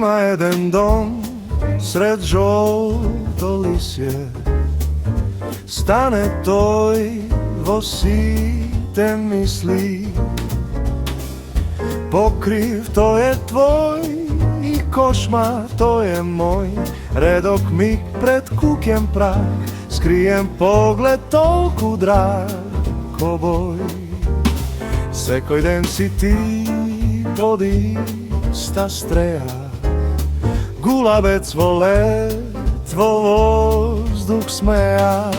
Има еден дом сред жолто лисје, стане тој во сите мисли. Покрив тој е твој и кошмар тој е мој, редок миг пред куќен праг, скриен поглед толку драг ко бој. Секој ден си ти под иста стреја, гулабец во лет, во воздух смеја.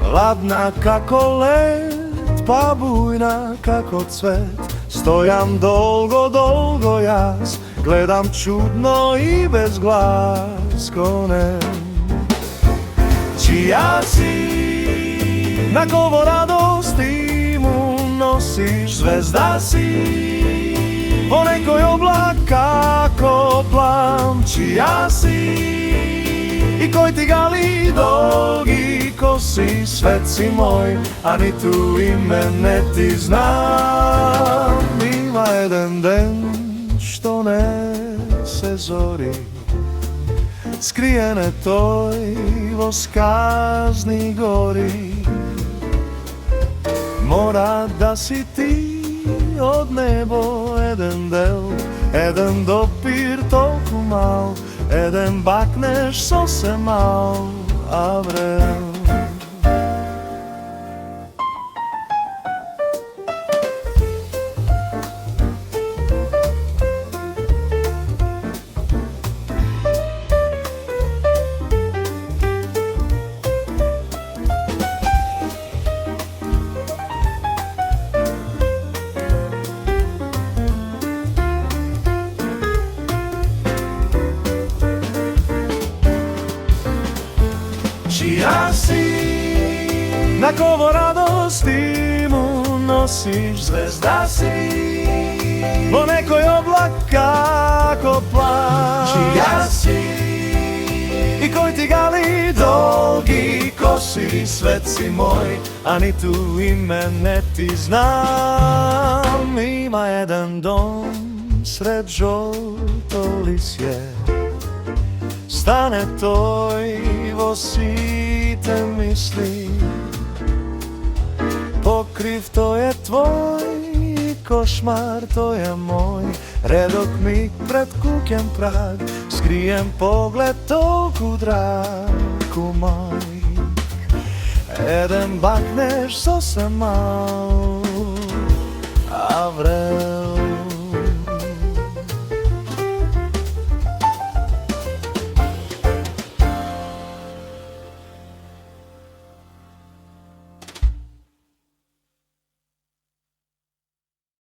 Ладна како лед, па бујна како цвет, стојам долго, долго јас, гледам чудно и без глас кон неб. Чија си, на кого радост ти му носиш, звезда си, во некој облак како плам. Чија си, и кој ти гали долги коси, свет си мој, а ниту име не ти знам. Има еден ден што не се зори, скриен е тој во сказни гори. Мора да си ти од небо еден дел, еден допир толку мал, еден бакнеш сосем мал Аврел. Чија си, на кого радост ти му носиш, звезда си, во некој облак како плам. Чија си, и кој ти гали долги коси, свет си мој, а ниту име не ти знам. Има еден дом сред жолто лисје, стане тој во сите мисли. Покрив тој е твој и кошмар тој е мој, редок миг пред куќен праг, скриен поглед толку драг у мој. Еден бакнеш сосем мал Аврел.